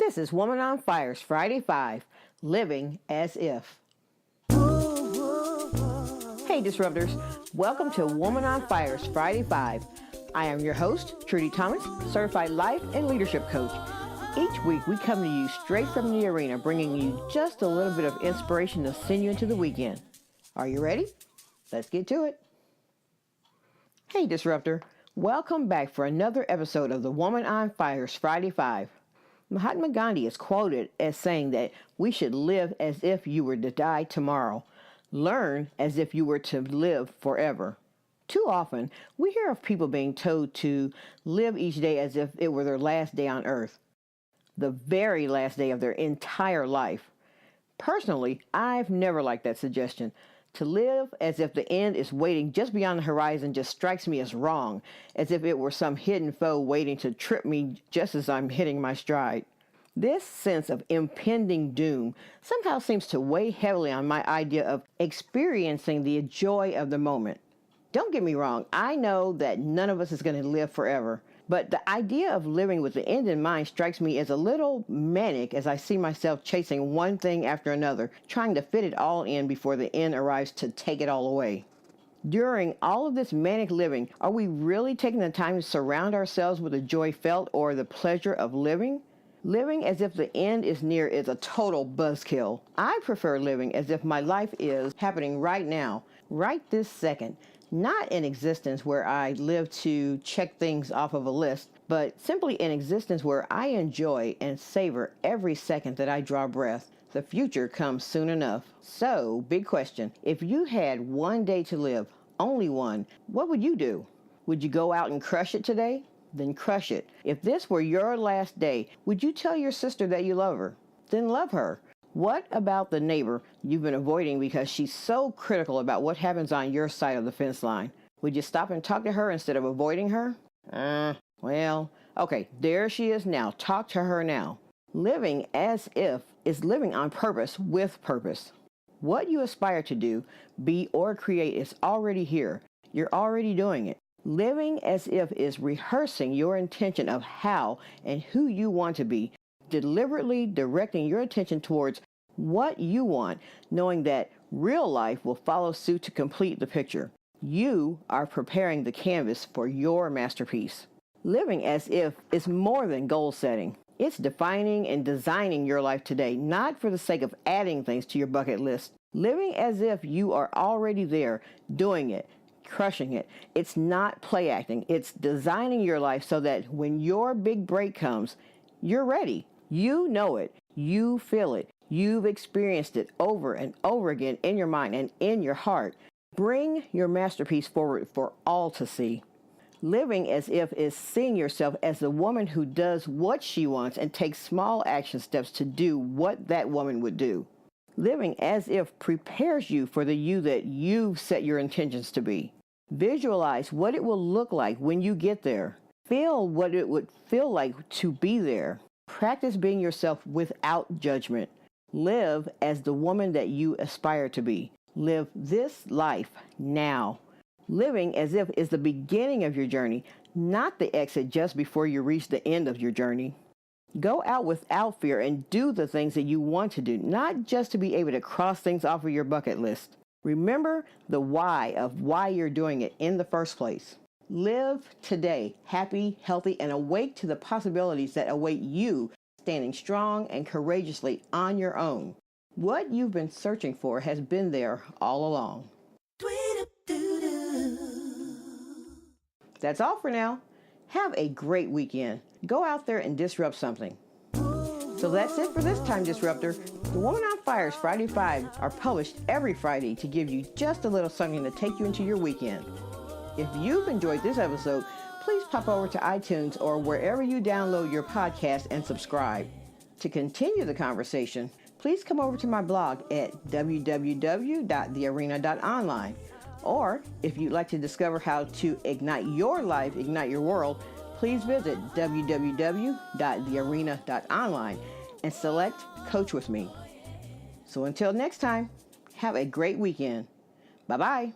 This is Woman on Fire's Friday 5, Living as If. Hey Disruptors, welcome to Woman on Fire's Friday 5. I am your host, Lunnie-Thomas, certified life and leadership coach. Each week we come to you straight from the arena, bringing you just a little bit of inspiration to send you into the weekend. Are you ready? Let's get to it. Hey Disruptor, welcome back for another episode of the Woman on Fire's Friday 5. Mahatma Gandhi is quoted as saying that we should live as if you were to die tomorrow. Learn as if you were to live forever. Too often, we hear of people being told to live each day as if it were their last day on earth, the very last day of their entire life. Personally, I've never liked that suggestion. To live as if the end is waiting just beyond the horizon just strikes me as wrong, as if it were some hidden foe waiting to trip me just as I'm hitting my stride. This sense of impending doom somehow seems to weigh heavily on my idea of experiencing the joy of the moment. Don't get me wrong, I know that none of us is going to live forever, but the idea of living with the end in mind strikes me as a little manic as I see myself chasing one thing after another, trying to fit it all in before the end arrives to take it all away. During all of this manic living, are we really taking the time to surround ourselves with the joy felt or the pleasure of living? Living as if the end is near is a total buzzkill. I prefer living as if my life is happening right now, right this second. Not an existence where I live to check things off of a list, but simply an existence where I enjoy and savor every second that I draw breath. The future comes soon enough. So, big question. If you had one day to live, only one, what would you do? Would you go out and crush it today? Then crush it. If this were your last day, would you tell your sister that you love her? Then love her. What about the neighbor you've been avoiding because she's so critical about what happens on your side of the fence line? Would you stop and talk to her instead of avoiding her? Okay, there she is now. Talk to her now. Living as if is living on purpose with purpose. What you aspire to do, be, or create is already here. You're already doing it. Living as if is rehearsing your intention of how and who you want to be, deliberately directing your attention towards what you want, knowing that real life will follow suit to complete the picture. You are preparing the canvas for your masterpiece. Living as if is more than goal setting. It's defining and designing your life today, not for the sake of adding things to your bucket list. Living as if you are already there, doing it, crushing it. It's not play acting. It's designing your life so that when your big break comes, you're ready. You know it. You feel it. You've experienced it over and over again in your mind and in your heart. Bring your masterpiece forward for all to see. Living as if is seeing yourself as the woman who does what she wants and takes small action steps to do what that woman would do. Living as if prepares you for the you that you've set your intentions to be. Visualize what it will look like when you get there. Feel what it would feel like to be there. Practice being yourself without judgment. Live as the woman that you aspire to be. Live this life now. Living as if is the beginning of your journey, not the exit just before you reach the end of your journey. Go out without fear and do the things that you want to do, not just to be able to cross things off of your bucket list. Remember the why of why you're doing it in the first place. Live today, happy, healthy, and awake to the possibilities that await you, standing strong and courageously on your own. What you've been searching for has been there all along. That's all for now. Have a great weekend. Go out there and disrupt something. So that's it for this time, Disruptor. The Woman on Fire's Friday 5 are published every Friday to give you just a little something to take you into your weekend. If you've enjoyed this episode, please pop over to iTunes or wherever you download your podcast and subscribe. To continue the conversation, please come over to my blog at www.thearena.online. Or if you'd like to discover how to ignite your life, ignite your world, please visit www.thearena.online and select Coach with Me. So until next time, have a great weekend. Bye-bye.